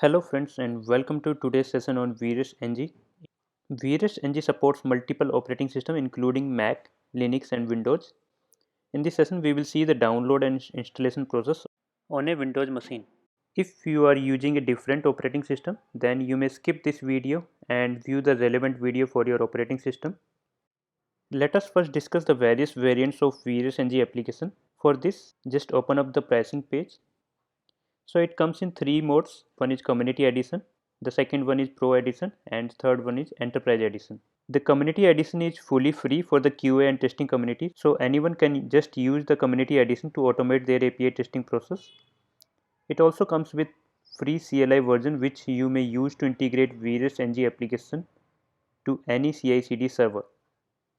Hello friends and welcome to today's session on VirusNG. VirusNG supports multiple operating systems including Mac, Linux and Windows. In this session we will see the download and installation process on a Windows machine. If you are using a different operating system, then you may skip this video and view the relevant video for your operating system. Let us first discuss the various variants of VirusNG application. For this, just open up the pricing page. So it comes in three modes. One is community edition, the second one is pro edition, and third one is enterprise edition. The community edition is fully free for the QA and testing community, so anyone can just use the community edition to automate their API testing process. It also comes with free CLI version which you may use to integrate various NG application to any CI/CD server.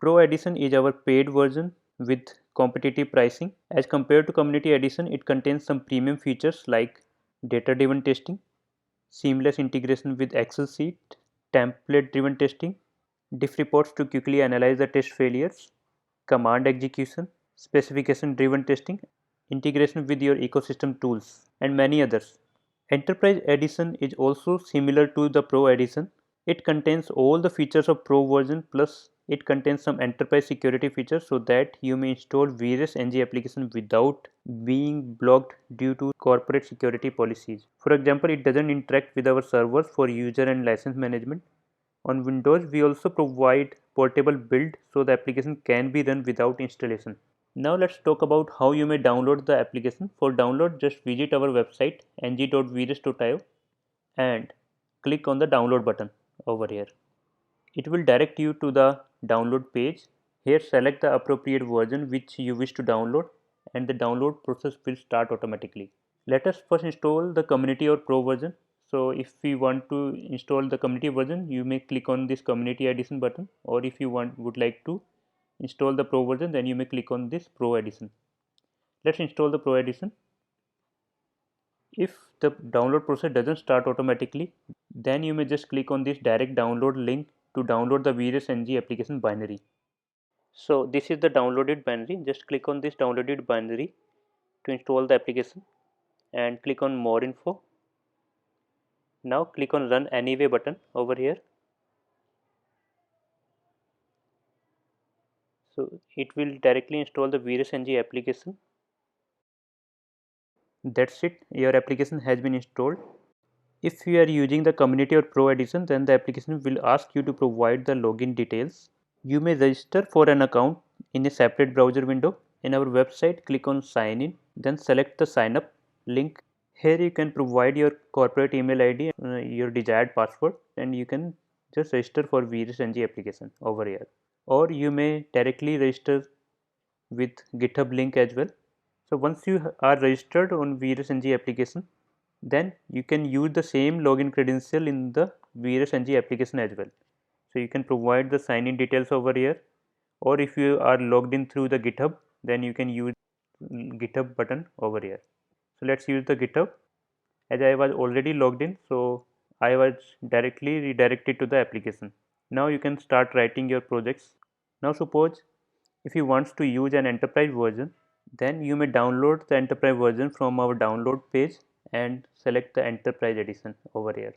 Pro edition is our paid version with competitive pricing. As compared to community edition, it contains some premium features like data driven testing, seamless integration with Excel sheet, template driven testing, diff reports to quickly analyze the test failures, command execution, specification driven testing, integration with your ecosystem tools, and many others. Enterprise edition is also similar to the Pro edition. It contains all the features of Pro version, plus it contains some enterprise security features so that you may install various NG applications without being blocked due to corporate security policies. For example, it doesn't interact with our servers for user and license management. On Windows, we also provide portable build so the application can be run without installation. Now let's talk about how you may download the application. For download, just visit our website ng.virus.io and click on the download button over here. It will direct you to the download page. Here select the appropriate version which you wish to download and the download process will start automatically. Let us first install the community or pro version. So if we want to install the community version, you may click on this community edition button, or if you would like to install the pro version, then you may click on this pro edition. Let's install the pro edition. If the download process doesn't start automatically, then you may just click on this direct download link to download the VirusNG application binary. So this is the downloaded binary. Just click on this downloaded binary to install the application and click on more info. Now click on run anyway button over here. So it will directly install the VirusNG application. That's it, your application has been installed. If you are using the community or pro edition, then the application will ask you to provide the login details. You may register for an account in a separate browser window. In our website, click on sign in, then select the sign up link. Here you can provide your corporate email ID, your desired password, and you can just register for VirusNG application over here. Or you may directly register with GitHub link as well. So once you are registered on VirusNG application, then you can use the same login credential in the VirusNG application as well. So you can provide the sign in details over here, or if you are logged in through the GitHub, then you can use GitHub button over here. So let's use the GitHub. As I was already logged in, so I was directly redirected to the application. Now you can start writing your projects. Now suppose if you want to use an enterprise version, then you may download the enterprise version from our download page and select the enterprise edition over here.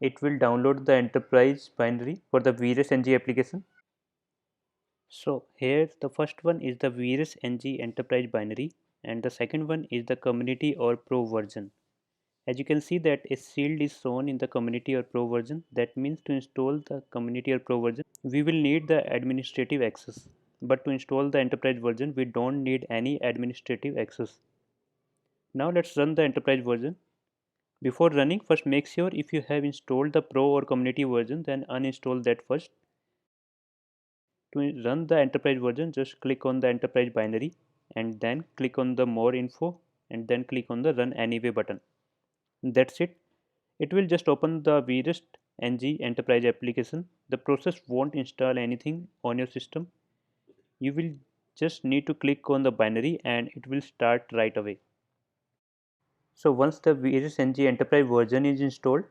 It will download the enterprise binary for the VirusNG application. So here the first one is the VirusNG enterprise binary and the second one is the community or pro version. As you can see that a shield is shown in the community or pro version. That means to install the community or pro version, we will need the administrative access. But to install the enterprise version, we don't need any administrative access. Now let's run the enterprise version. Before running, first make sure if you have installed the pro or community version, then uninstall that first. To run the enterprise version, just click on the enterprise binary and then click on the more info and then click on the run anyway button. That's it. It will just open the VirusNG enterprise application. The process won't install anything on your system. You will just need to click on the binary and it will start right away. So once the VirusNG enterprise version is installed,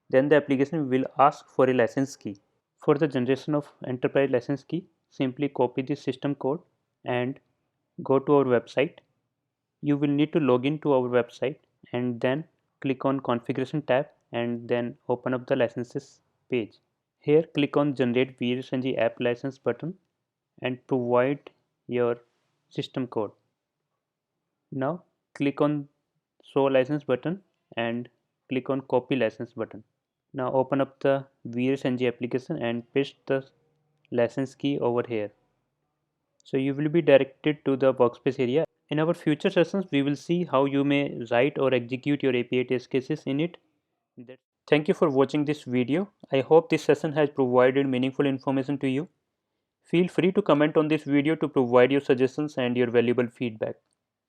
then the application will ask for a license key. For the generation of enterprise license key, simply copy the system code and go to our website. You will need to log in to our website and then click on Configuration tab and then open up the licenses page. Here click on Generate VirusNG App License button and provide your system code. Now click on Show License button and click on Copy License button. Now open up the VirusNG application and paste the license key over here. So you will be directed to the workspace area. In our future sessions, we will see how you may write or execute your API test cases in it. Thank you for watching this video. I hope this session has provided meaningful information to you. Feel free to comment on this video to provide your suggestions and your valuable feedback.